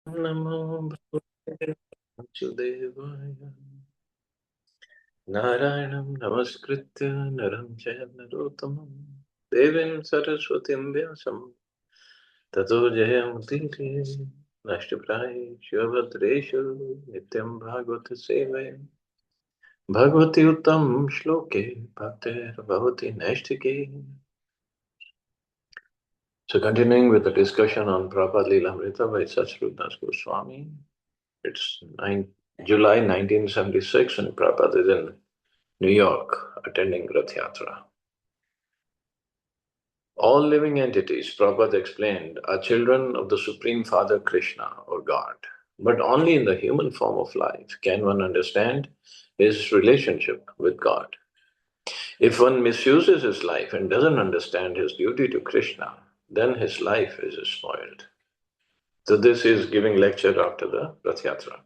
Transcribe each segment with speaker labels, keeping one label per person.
Speaker 1: Namo Bhagavate Vasudevaya. Narayanam Namaskritya Naram Chaya Narottamam Devim Saraswatim Vyasam Tato Jayamudire Nashtapraye Shivabhadreshu Nityam Bhagavata Sevaya Bhagavati Uttam Shloke Bhaktir Bhavati Nashtike. So continuing with the discussion on Prabhupada Lilamrita by Srila Goswami. It's July 1976 and Prabhupada is in New York attending Rath Yatra. All living entities, Prabhupada explained, are children of the Supreme Father Krishna or God. But only in the human form of life can one understand his relationship with God. If one misuses his life and doesn't understand his duty to Krishna, then his life is spoiled. So this is giving lecture after the Rath Yatra.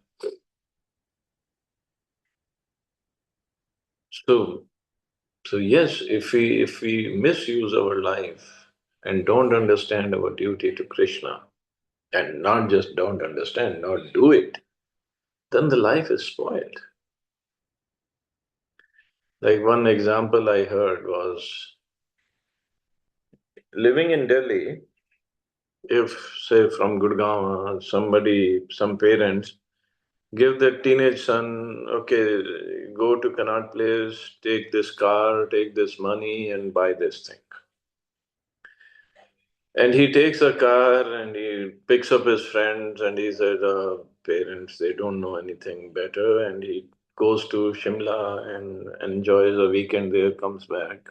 Speaker 1: So So yes, if we misuse our life and don't understand our duty to Krishna, and not just don't understand, not do it, then the life is spoiled. Like one example I heard was living in Delhi, if say from Gurgaon, some parents give their teenage son, okay, go to Connaught Place, take this car, take this money and buy this thing. And he takes a car and he picks up his friends and he says, parents, they don't know anything better. And he goes to Shimla and enjoys a weekend there, comes back.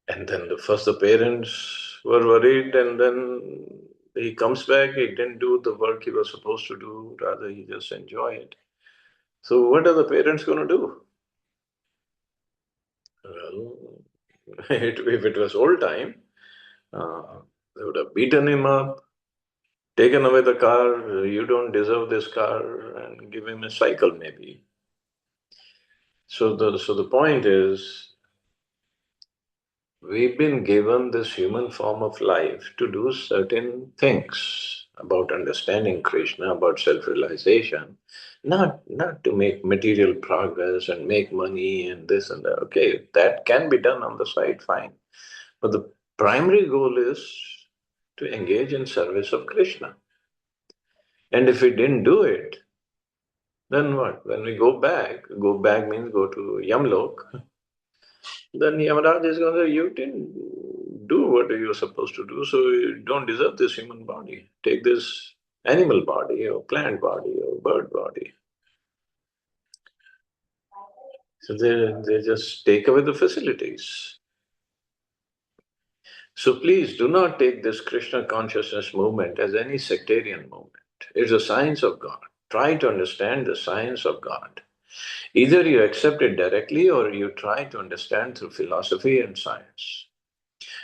Speaker 1: And then the parents were worried and then he comes back, he didn't do the work he was supposed to do, rather he just enjoyed. So what are the parents going to do? Well, if it was old time, uh, they would have beaten him up, taken away the car, you don't deserve this car, and give him a cycle maybe. So the point is, we've been given this human form of life to do certain things about understanding Krishna, about self-realization, not to make material progress and make money and this and that. Okay, that can be done on the side, fine. But the primary goal is to engage in service of Krishna. And if we didn't do it, then what? When we go back means go to Yamlok, then Yamaraj is going to say, you didn't do what you were supposed to do, so you don't deserve this human body. Take this animal body or plant body or bird body. So they just take away the facilities. So please do not take this Krishna consciousness movement as any sectarian movement. It's a science of God. Try to understand the science of God. Either you accept it directly or you try to understand through philosophy and science.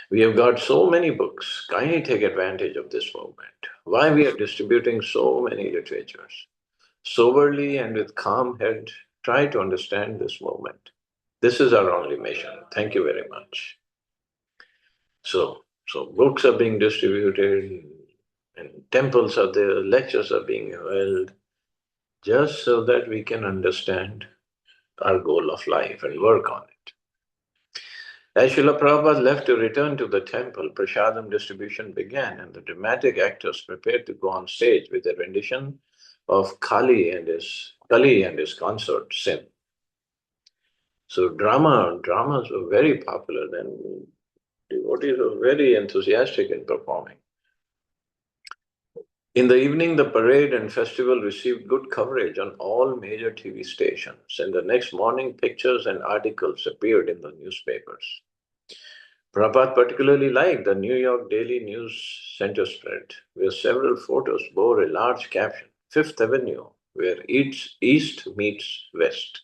Speaker 1: We have got so many books. Kindly take advantage of this movement. Why we are distributing so many literatures? Soberly and with calm head, try to understand this movement. This is our only mission. Thank you very much. So books are being distributed and temples are there, lectures are being held, just so that we can understand our goal of life and work on it. As Srila Prabhupada left to return to the temple, prasadam distribution began, and the dramatic actors prepared to go on stage with a rendition of Kali and his consort Sim. So dramas were very popular then. Devotees were very enthusiastic in performing. In the evening, the parade and festival received good coverage on all major TV stations, and the next morning, pictures and articles appeared in the newspapers. Prabhupada particularly liked the New York Daily News center spread, where several photos bore a large caption, Fifth Avenue, where East meets West.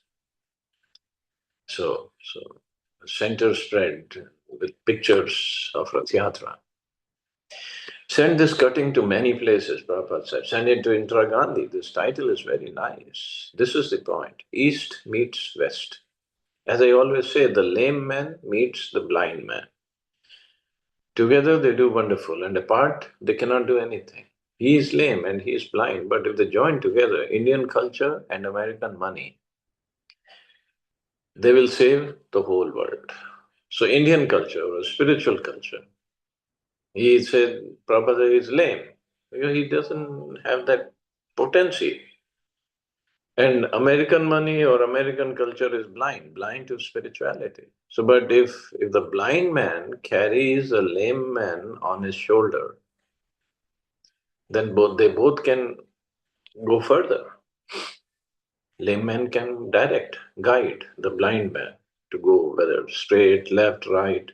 Speaker 1: So center spread with pictures of Rath Yatra. Send this cutting to many places, Prabhupada said. Send it to Indira Gandhi. This title is very nice. This is the point. East meets West. As I always say, the lame man meets the blind man. Together they do wonderful, and apart they cannot do anything. He is lame and he is blind, but if they join together, Indian culture and American money, they will save the whole world. So Indian culture or spiritual culture, he said Prabhupada is lame because he doesn't have that potency. And American money or American culture is blind to spirituality. So, but if the blind man carries a lame man on his shoulder, then both can go further. Lame man can direct, guide the blind man to go whether straight, left, right,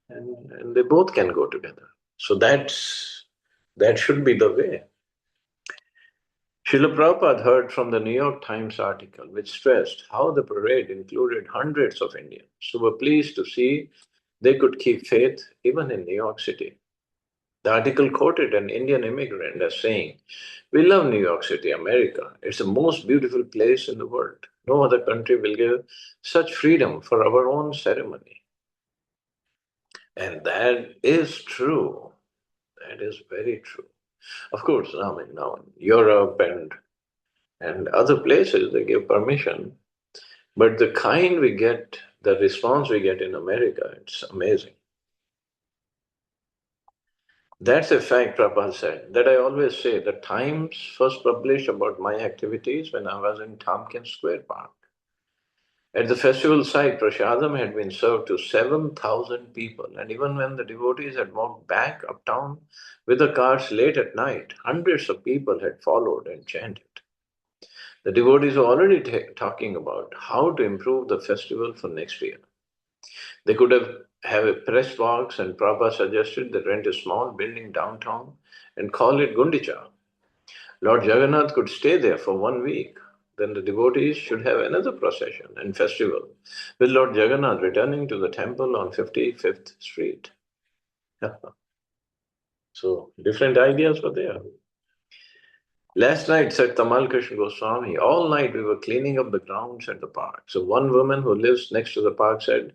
Speaker 1: and they both can go together. So that should be the way. Srila Prabhupada heard from the New York Times article, which stressed how the parade included hundreds of Indians who were pleased to see they could keep faith even in New York City. The article quoted an Indian immigrant as saying, "We love New York City, America. It's the most beautiful place in the world. No other country will give such freedom for our own ceremony." And that is true. That is very true. Of course, I mean, now in Europe and other places, they give permission. But the kind we get, the response we get in America, it's amazing. That's a fact, Prabhupada said, that I always say. The Times first published about my activities when I was in Tompkins Square Park. At the festival site, Prashadam had been served to 7,000 people, and even when the devotees had walked back uptown with the cars late at night, hundreds of people had followed and chanted. The devotees were already talking about how to improve the festival for next year. They could have a press box, and Prabhupada suggested they rent a small building downtown and call it Gundicha. Lord Jagannath could stay there for 1 week. Then the devotees should have another procession and festival, with Lord Jagannath returning to the temple on 55th Street. So, different ideas were there. Last night, said Tamal Krishna Goswami, all night we were cleaning up the grounds at the park. So, one woman who lives next to the park said,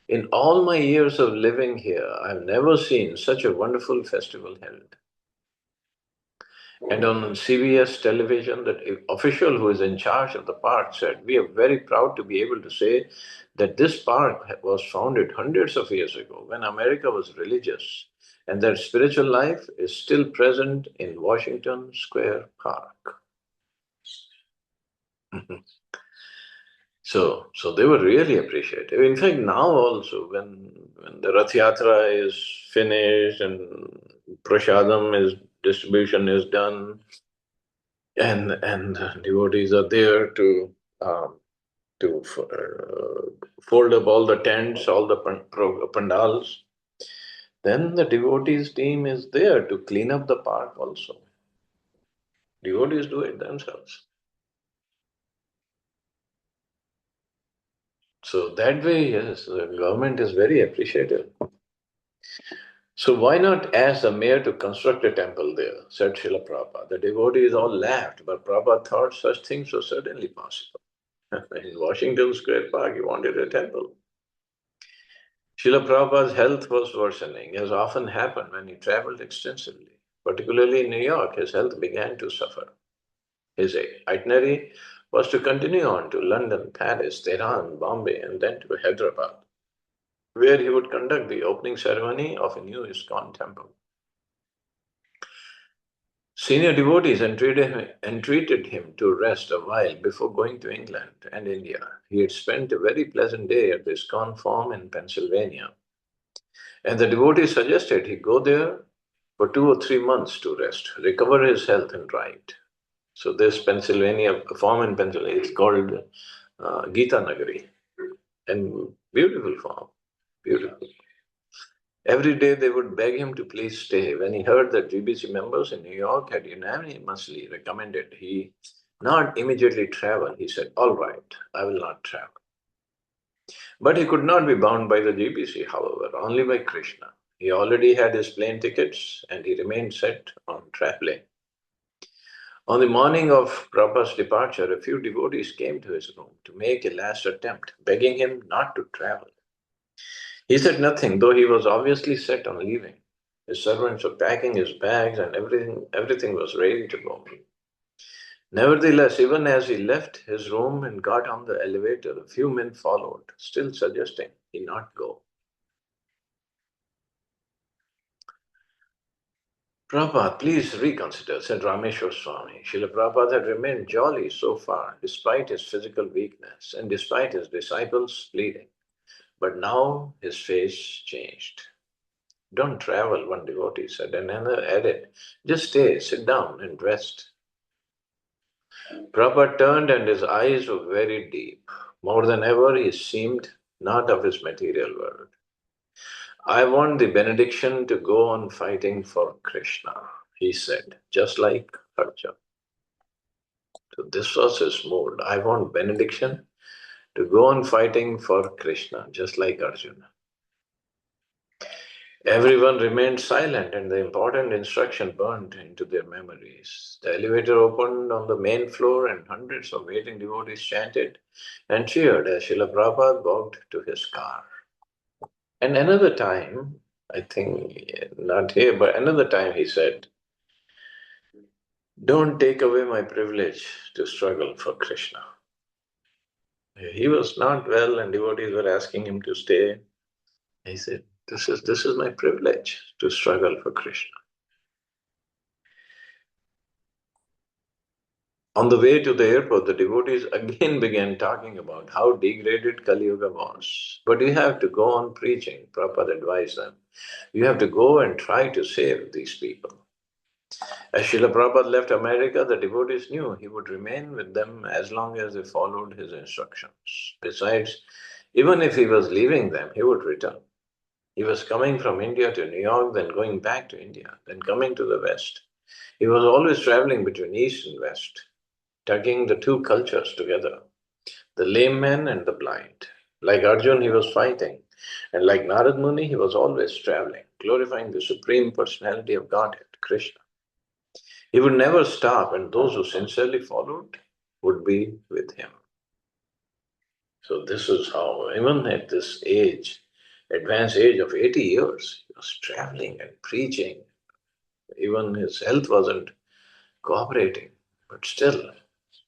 Speaker 1: "In all my years of living here, I've never seen such a wonderful festival held." And on CBS television, that official who is in charge of the park said, "We are very proud to be able to say that this park was founded hundreds of years ago when America was religious, and that spiritual life is still present in Washington Square Park." So they were really appreciative. In fact, now also, when the Rath Yatra is finished and Prashadam is distribution is done, and devotees are there um, to fold up all the tents, all the pandals. Then the devotees team is there to clean up the park also. Devotees do it themselves. So that way, yes, the government is very appreciative. So why not ask the mayor to construct a temple there, said Srila Prabhupada. The devotees all laughed, but Prabhupada thought such things were certainly possible. In Washington Square Park, he wanted a temple. Srila Prabhupada's health was worsening, as often happened when he traveled extensively. Particularly in New York, his health began to suffer. His itinerary was to continue on to London, Paris, Tehran, Bombay, and then to Hyderabad, where he would conduct the opening ceremony of a new ISKCON temple. Senior devotees entreated him to rest a while before going to England and India. He had spent a very pleasant day at the ISKCON farm in Pennsylvania, and the devotees suggested he go there for 2 or 3 months to rest, recover his health, and write. So this Pennsylvania farm in Pennsylvania is called Gita Nagari, and beautiful farm, beautiful. Every day they would beg him to please stay. When he heard that GBC members in New York had unanimously recommended he not immediately travel, he said, "All right, I will not travel." But he could not be bound by the GBC, however, only by Krishna. He already had his plane tickets and he remained set on traveling. On the morning of Prabhupada's departure, a few devotees came to his room to make a last attempt, begging him not to travel. He said nothing, though he was obviously set on leaving. His servants were packing his bags and everything was ready to go. Nevertheless, even as he left his room and got on the elevator, a few men followed, still suggesting he not go. Prabhupada, please reconsider, said Rameshwar Swami. Srila Prabhupada had remained jolly so far, despite his physical weakness and despite his disciples' pleading. But now his face changed. Don't travel, one devotee said, and another added, just stay, sit down and rest. Prabhupada turned and his eyes were very deep. More than ever, he seemed not of his material world. I want the benediction to go on fighting for Krishna, he said, just like Arjuna. So this was his mood. I want benediction to go on fighting for Krishna, just like Arjuna. Everyone remained silent and the important instruction burned into their memories. The elevator opened on the main floor and hundreds of waiting devotees chanted and cheered as Srila Prabhupada walked to his car. And another time, I think not here, but another time he said, don't take away my privilege to struggle for Krishna. He was not well and devotees were asking him to stay. He said, this is my privilege to struggle for Krishna. On the way to the airport, the devotees again began talking about how degraded Kali Yuga was. But you have to go on preaching, Prabhupada advised them. You have to go and try to save these people. As Srila Prabhupada left America, the devotees knew he would remain with them as long as they followed his instructions. Besides, even if he was leaving them, he would return. He was coming from India to New York, then going back to India, then coming to the West. He was always traveling between East and West, tugging the two cultures together, the lame man and the blind. Like Arjun, he was fighting, and like Narad Muni, he was always traveling, glorifying the Supreme Personality of Godhead, Krishna. He would never stop, and those who sincerely followed would be with him. So this is how, even at this age, advanced age of 80 years, he was traveling and preaching. Even his health wasn't cooperating, but still,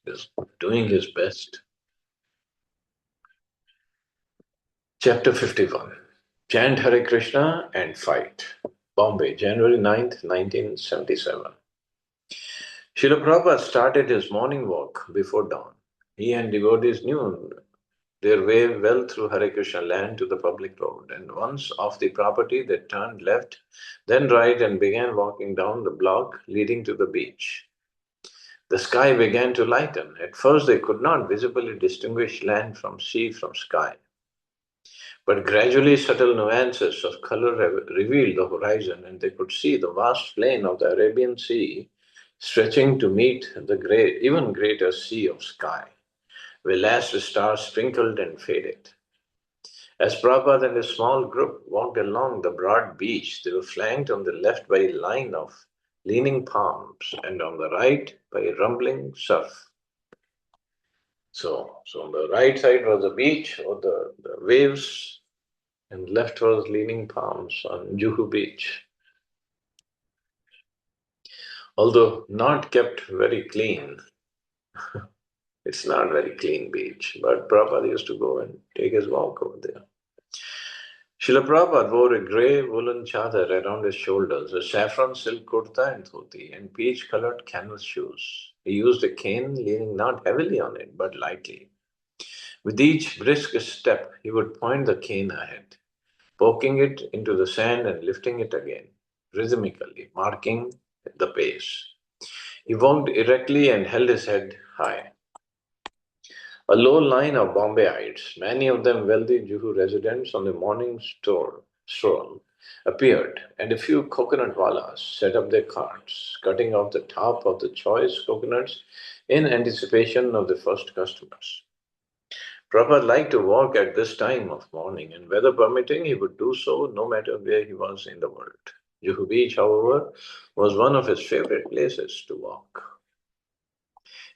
Speaker 1: he was doing his best. Chapter 51. Chant Hare Krishna and Fight. Bombay, January 9th, 1977. Srila Prabhupada started his morning walk before dawn. He and devotees knew their way well through Hare Krishna land to the public road, and once off the property, they turned left, then right, and began walking down the block leading to the beach. The sky began to lighten. At first, they could not visibly distinguish land from sea from sky. But gradually, subtle nuances of color revealed the horizon, and they could see the vast plain of the Arabian Sea stretching to meet the great, even greater sea of sky, where last stars sprinkled and faded. As Prabhupada and his small group walked along the broad beach, they were flanked on the left by a line of leaning palms and on the right by a rumbling surf. So on the right side was the beach or the waves, and left was leaning palms on Juhu Beach. Although not kept very clean, it's not very clean beach, but Prabhupada used to go and take his walk over there. Srila Prabhupada wore a grey woolen chadar around his shoulders, a saffron silk kurta and dhoti, and peach-colored canvas shoes. He used a cane, leaning not heavily on it, but lightly. With each brisk step, he would point the cane ahead, poking it into the sand and lifting it again, rhythmically, marking the pace. He walked erectly and held his head high. A low line of Bombayites, many of them wealthy Juhu residents on the morning stroll, appeared, and a few coconut wallahs set up their carts, cutting off the top of the choice coconuts in anticipation of the first customers. Prabhupada liked to walk at this time of morning, and weather permitting, he would do so no matter where he was in the world. Juhu Beach, however, was one of his favorite places to walk.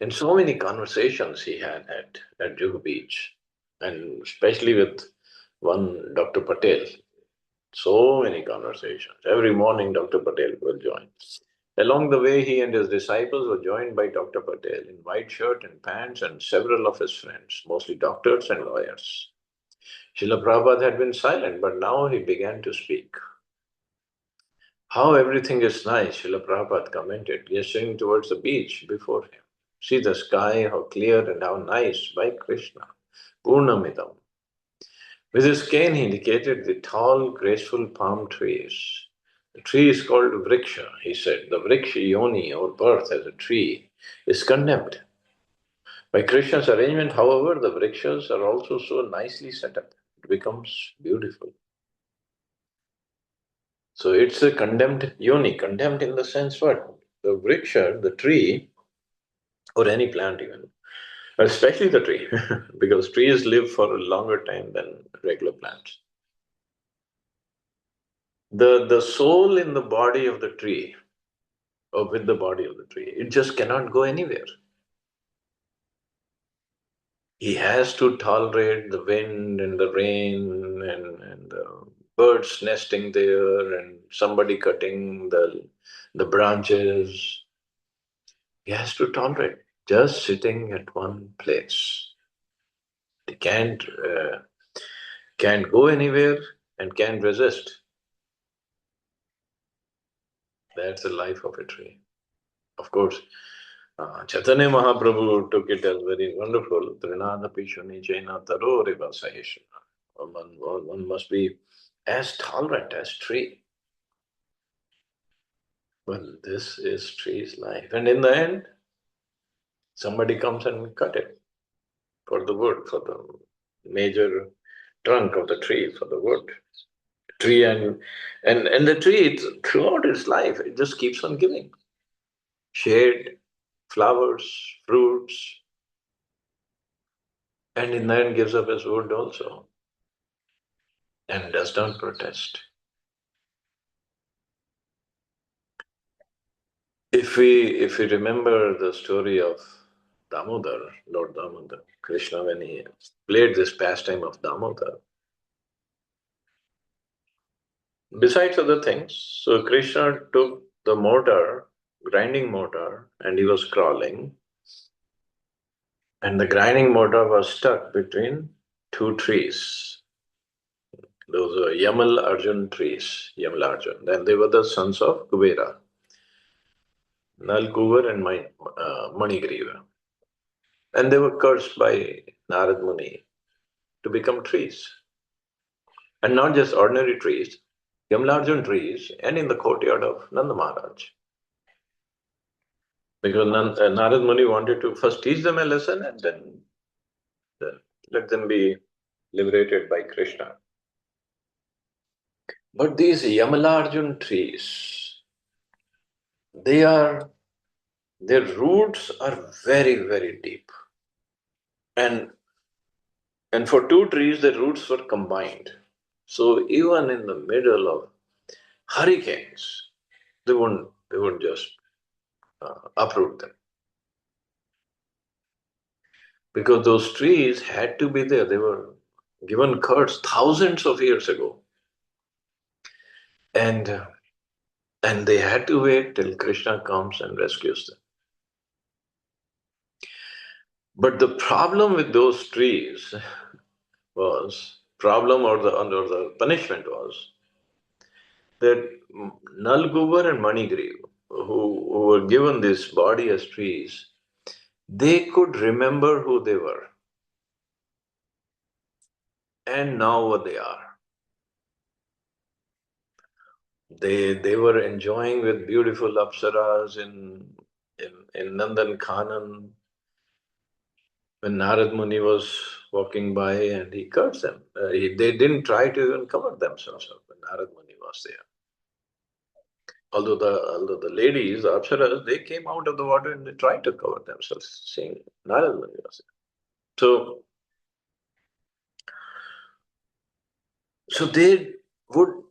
Speaker 1: And so many conversations he had at Juhu Beach, and especially with one Dr. Patel. So many conversations. Every morning Dr. Patel will join. Along the way, he and his disciples were joined by Dr. Patel in white shirt and pants and several of his friends, mostly doctors and lawyers. Srila Prabhupada had been silent, but now he began to speak. How everything is nice, Srila Prabhupada commented, gesturing towards the beach before him. See the sky, how clear and how nice by Krishna. Purnamidam. With his cane, he indicated the tall, graceful palm trees. The tree is called Vriksha, he said. The Vriksha Yoni, or birth as a tree, is condemned. By Krishna's arrangement, however, the Vrikshas are also so nicely set up. It becomes beautiful. So it's a condemned Yoni, condemned in the sense what? The Vriksha, the tree, or any plant even, especially the tree, because trees live for a longer time than regular plants. The soul in the body of the tree, or with the body of the tree, it just cannot go anywhere. He has to tolerate the wind and the rain and the birds nesting there and somebody cutting the branches. He has to tolerate just sitting at one place. He can't go anywhere and can't resist. That's the life of a tree. Of course, Chaitanya Mahaprabhu took it as very wonderful. Trinadapi shuni jaina taro riva sahishana. One must be as tolerant as tree. Well, this is tree's life. And in the end, somebody comes and cut it for the wood, for the major trunk of the tree, for the wood. Tree and the tree, throughout its life, it just keeps on giving. Shade, flowers, fruits, and in the end gives up his wood also and does not protest. If we remember the story of Damodar, Lord Damodar, Krishna, when he played this pastime of Damodar, besides other things, so Krishna took the mortar, grinding mortar, and he was crawling, and the grinding mortar was stuck between two trees. Those were Yamal Arjun trees, Yamal Arjun. Then they were the sons of Kubera, Nalkuvar and Manigriva. And they were cursed by Narad Muni to become trees. And not just ordinary trees, Yamlarjun trees, and in the courtyard of Nanda Maharaj. Because Narad Muni wanted to first teach them a lesson and then let them be liberated by Krishna. But these Yamalarjun trees, their roots are very, very deep. And for two trees, the roots were combined. So even in the middle of hurricanes, they wouldn't just uproot them. Because those trees had to be there. They were given curse thousands of years ago. And they had to wait till Krishna comes and rescues them. But the problem with those trees was, or the punishment was, that Nalguvar and Manigriv, who were given this body as trees, they could remember who they were and now what they are. They were enjoying with beautiful apsaras in Nandan Kanan when Narad Muni was walking by and he cursed them. They didn't try to even cover themselves up when Narad Muni was there. Although the ladies, the apsaras, they came out of the water and they tried to cover themselves, saying Narad Muni was there. So they would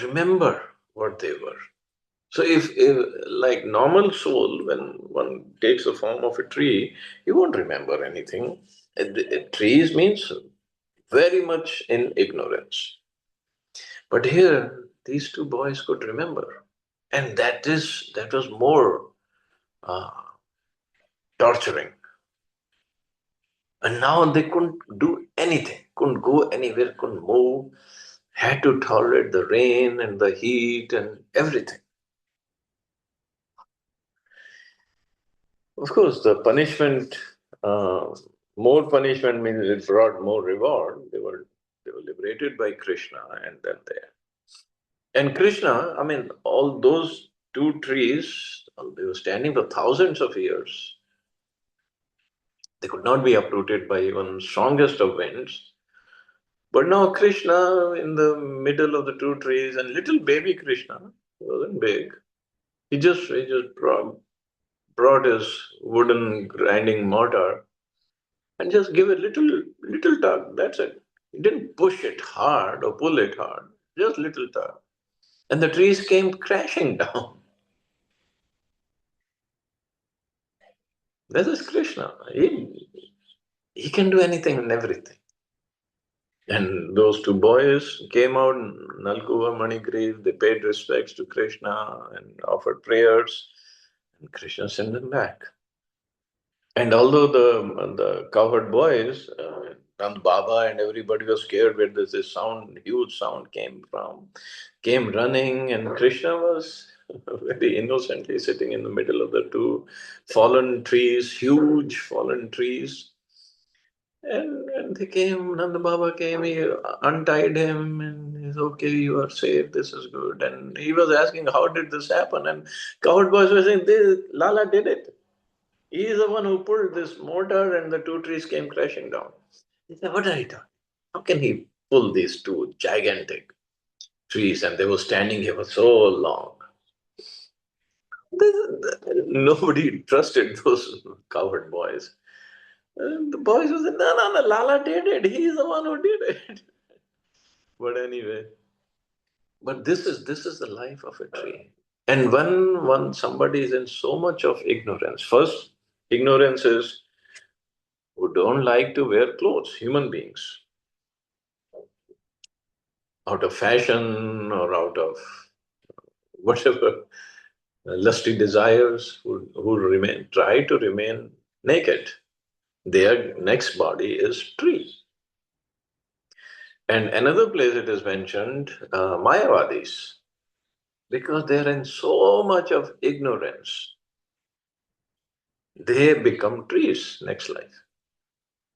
Speaker 1: remember what they were. So if like normal soul, when one takes the form of a tree, you won't remember anything. Trees means very much in ignorance. But here, these two boys could remember. And that was more uh, torturing. And now they couldn't do anything, couldn't go anywhere, couldn't move, had to tolerate the rain and the heat and everything. Of course, the punishment, uh, more punishment means it brought more reward. They were liberated by Krishna, and then and Krishna, I mean, all those two trees, they were standing for thousands of years. They could not be uprooted by even strongest of winds. But now Krishna in the middle of the two trees, and little baby Krishna, he wasn't big. He just brought his wooden grinding mortar and just give a little tug. That's it. He didn't push it hard or pull it hard, just little tug. And the trees came crashing down. This is Krishna. He can do anything and everything. And those two boys came out, Nalkuva, Manigriv, they paid respects to Krishna and offered prayers, and Krishna sent them back. And although the cowherd boys, Nand Baba and everybody was scared where this sound, huge sound came from, came running, and Krishna was very innocently sitting in the middle of the two fallen trees, huge fallen trees. And they came, Nanda Baba came, he untied him, and he's okay, you are safe, this is good. And he was asking, how did this happen? And cowherd boys were saying, Lala did it. He is the one who pulled this mortar and the two trees came crashing down. He said, what are you talking? How can he pull these two gigantic trees? And they were standing here for so long. Nobody trusted those cowherd boys. And the boys were saying, no, Lala did it. He's the one who did it. But anyway, but this is the life of a tree. And when somebody is in so much of ignorance, first ignorance is who don't like to wear clothes, human beings, out of fashion or out of whatever lusty desires, who remain try to remain naked. Their next body is tree. And another place it is mentioned, Mayavadis, because they're in so much of ignorance, they become trees next life.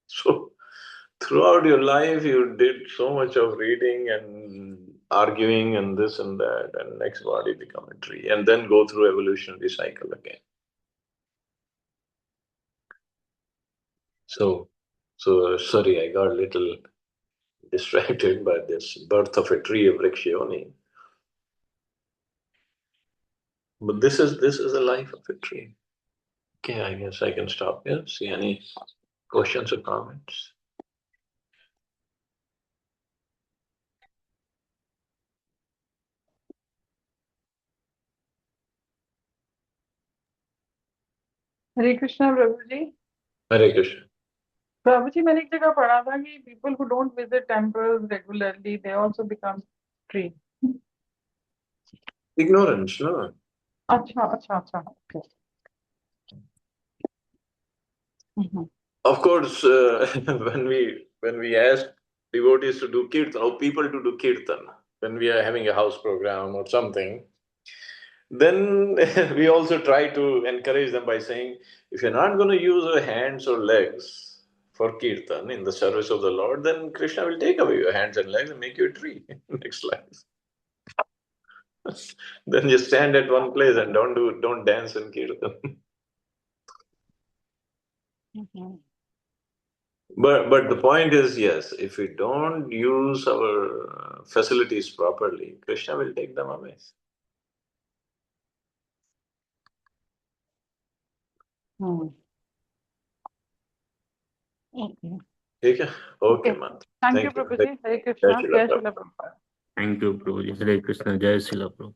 Speaker 1: So throughout your life, you did so much of reading and arguing and this and that, and next body become a tree, and then go through evolutionary cycle again. So, so sorry, I got a little distracted by this birth of a tree of Vrikshayoni. But this is the life of a tree. Okay, I guess I can stop here. See any questions or comments?
Speaker 2: Hare Krishna Prabhu ji.
Speaker 1: Hare Krishna.
Speaker 2: प्रभु जी, मैंने एक जगह पढ़ा था कि people who don't visit temples regularly they also become tree.
Speaker 1: Ignorance, no?
Speaker 2: अच्छा अच्छा अच्छा okay.
Speaker 1: Of course, when we ask devotees to do kirtan or people to do kirtan, when we are having a house program or something, then we also try to encourage them by saying, if you're not going to use your hands or legs for kirtan in the service of the Lord, then Krishna will take away your hands and legs and make you a tree next life. Then you stand at one place and don't dance in kirtan. But the point is, yes, if we don't use our facilities properly, Krishna will take them away.
Speaker 2: Okay.
Speaker 1: ठीक है? Okay, man.
Speaker 2: Thank you
Speaker 1: Thank you.
Speaker 2: Prabhu ji. Hare
Speaker 1: Jai
Speaker 2: Krishna,
Speaker 1: Srila
Speaker 2: जय
Speaker 1: Prabhupada.
Speaker 2: Srila Prabhupada.
Speaker 3: Thank you, Prabhuji. Hare Krishna. Jai Srila Prabhupada.